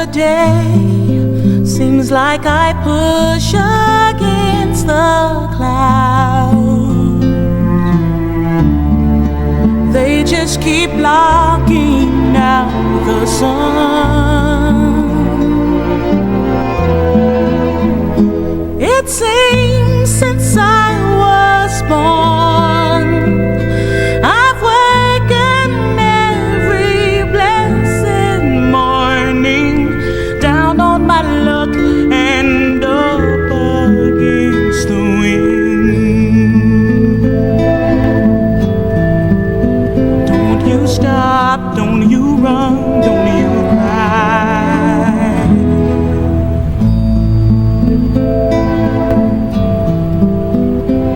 the day seems like I push against the clouds. They just keep blocking out the sun. It seems since I was born, I've wakened every blessed morning down on my luck and up against the wind. Don't you stop, don't you run, don't you cry.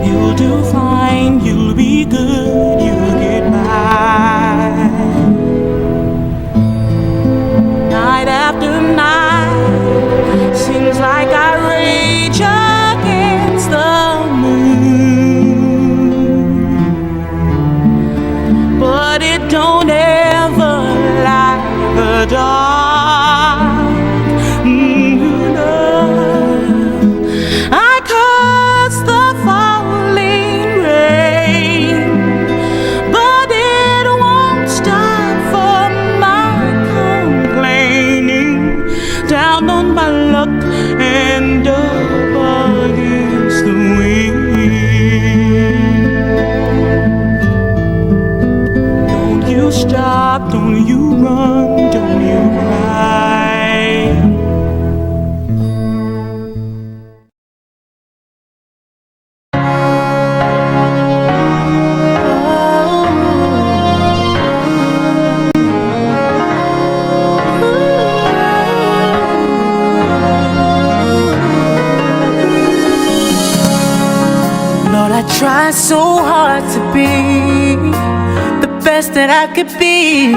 You'll do fine, you'll be good, you'll get by. Night after night, seems like I rage against the moon, but it don't ever light the dark. I curse the falling rain, but it won't stop for my complaining down on my luck and up against the wind. Don't you stop, don't you run, don't you cry. Lord, I try so hard to be the best that I could be.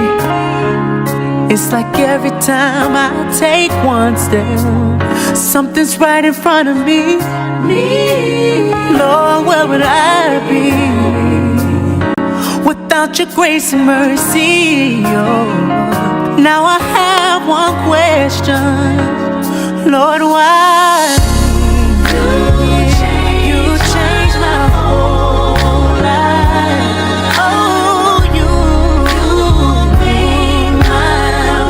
It's like every time I take one step, something's right in front of me. Lord, where would I be without your grace and mercy? Oh, now I have one question, Lord, why? You changed my whole life. Oh, you made my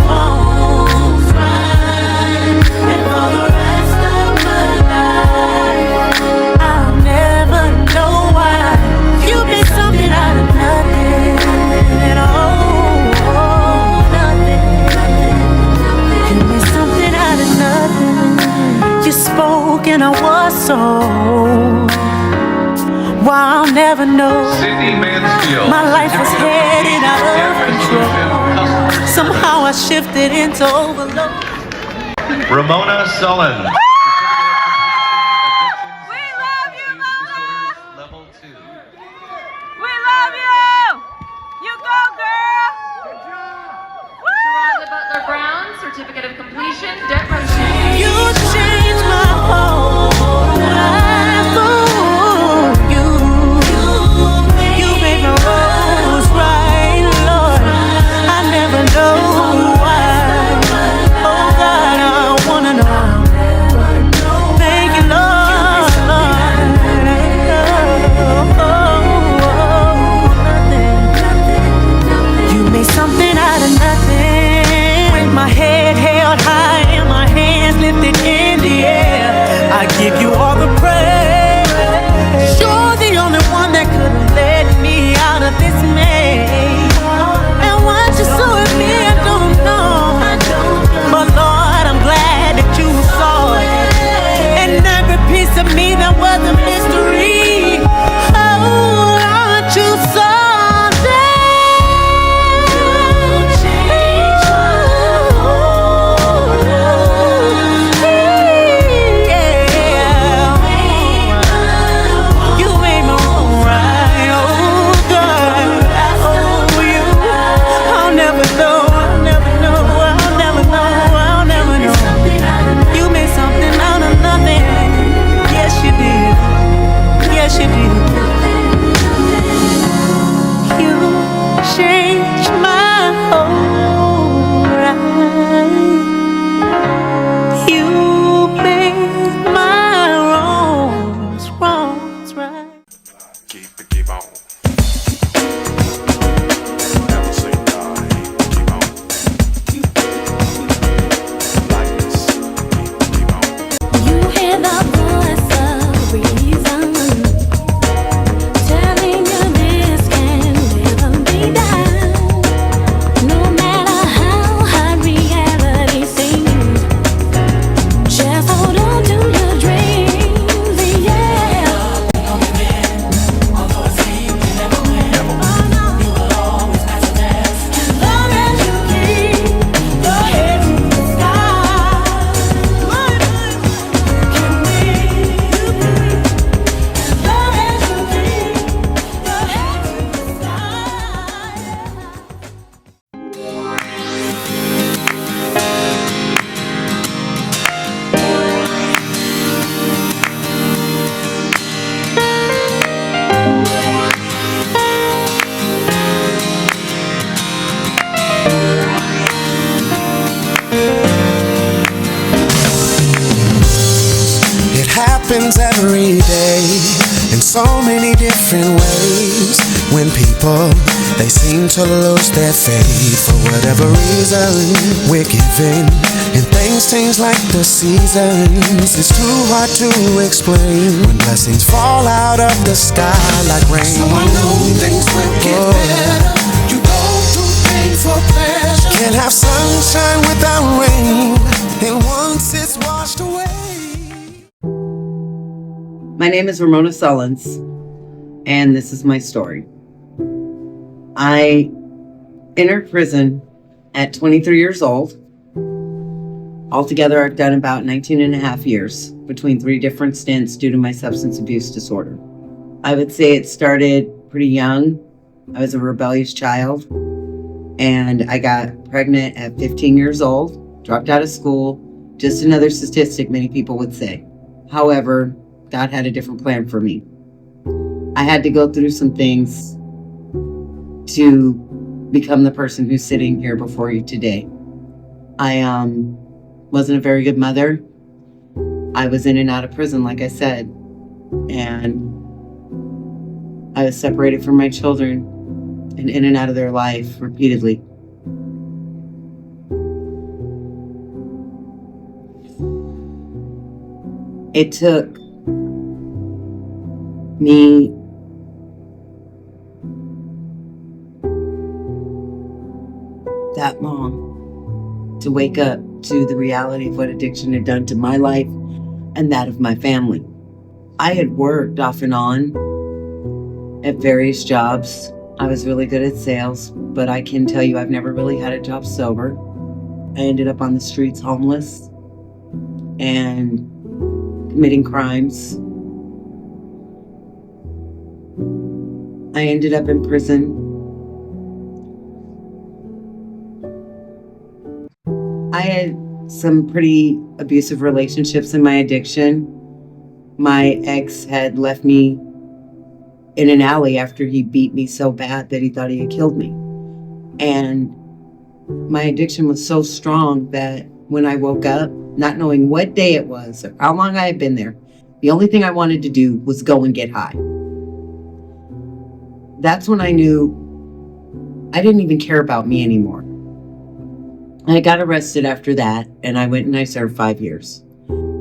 bones right. And for the rest of my life, I'll never know why. You made something out of nothing. Oh, nothing. You made something out of nothing. You spoke and I was so. Why I'll never know. My life was headed out of control. Somehow I shifted into overload. Ramona Sullen. We love you, Mama! Level 2. We love you! You go, girl! Good job! Woo! Butler Brown, certificate of completion, debt resolution. You changed my whole life. Ooh, you made my roads right, Lord. I never know why. Oh God, I wanna know. Thank you, Lord. Nothing. You made something out of nothing. With my head held high and my hands lifted in the air, I give you all the praise. You're the only one that could have led me out of this maze. And what you saw in me, I don't know. But Lord, I'm glad that you saw it. And every piece of me that was a mystery. Oh, aren't you something? You made my own right, oh God. Oh, you, I'll never know, I'll never know, I'll never know, I'll never know. You made something out of nothing. Yes, you did. Yes, you did. You changed my whole life. every day in so many different ways. When people, they seem to lose their faith for whatever reason. We're giving and things change like the seasons. It's too hard to explain when blessings fall out of the sky like rain. So I know things will get better. You go through pain for pleasure. Can't have sunshine without rain, and once it's washed away. My name is Ramona Sullins, and this is my story. I entered prison at 23 years old. Altogether, I've done about 19 and a half years between 3 different stints due to my substance abuse disorder. I would say it started pretty young. I was a rebellious child, and I got pregnant at 15 years old, dropped out of school. Just another statistic many people would say. However, God had a different plan for me. I had to go through some things to become the person who's sitting here before you today. I wasn't a very good mother. I was in and out of prison, like I said, and I was separated from my children and in and out of their life repeatedly. It took me that long to wake up to the reality of what addiction had done to my life and that of my family. I had worked off and on at various jobs. I was really good at sales, but I can tell you I've never really had a job sober. I ended up on the streets homeless and committing crimes. I ended up in prison. I had some pretty abusive relationships in my addiction. My ex had left me in an alley after he beat me so bad that he thought he had killed me. And my addiction was so strong that when I woke up, not knowing what day it was or how long I had been there, the only thing I wanted to do was go and get high. That's when I knew I didn't even care about me anymore. I got arrested after that, and I went and I served 5 years.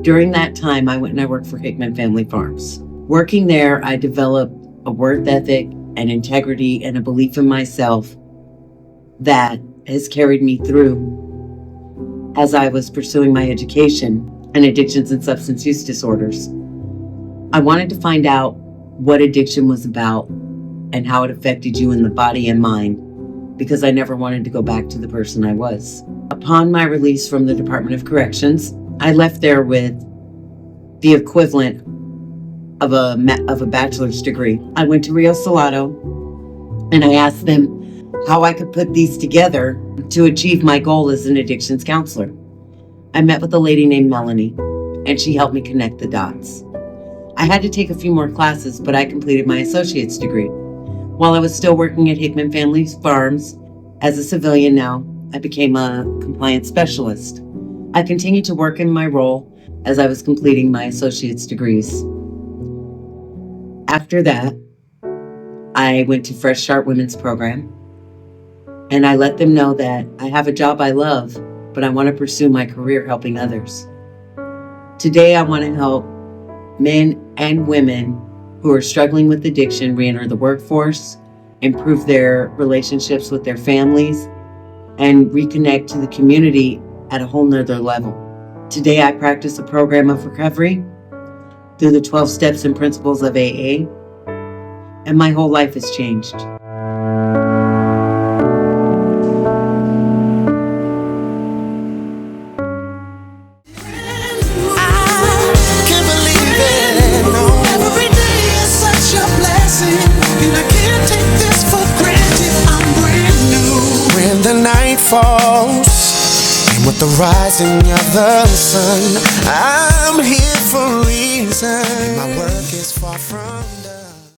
During that time, I went and I worked for Hickman Family Farms. Working there, I developed a work ethic and integrity and a belief in myself that has carried me through as I was pursuing my education in addictions and substance use disorders. I wanted to find out what addiction was about and how it affected you in the body and mind, because I never wanted to go back to the person I was. Upon my release from the Department of Corrections, I left there with the equivalent of a bachelor's degree. I went to Rio Salado and I asked them how I could put these together to achieve my goal as an addictions counselor. I met with a lady named Melanie, and she helped me connect the dots. I had to take a few more classes, but I completed my associate's degree. While I was still working at Hickman Family Farms as a civilian now, I became a compliance specialist. I continued to work in my role as I was completing my associate's degrees. After that, I went to Fresh Start Women's Program, and I let them know that I have a job I love, but I want to pursue my career helping others. Today, I want to help men and women who are struggling with addiction re-enter the workforce, improve their relationships with their families, and reconnect to the community at a whole nother level. Today, I practice a program of recovery through the 12 steps and principles of AA, and my whole life has changed. The night falls, and with the rising of the sun, I'm here for a reason. My work is far from done.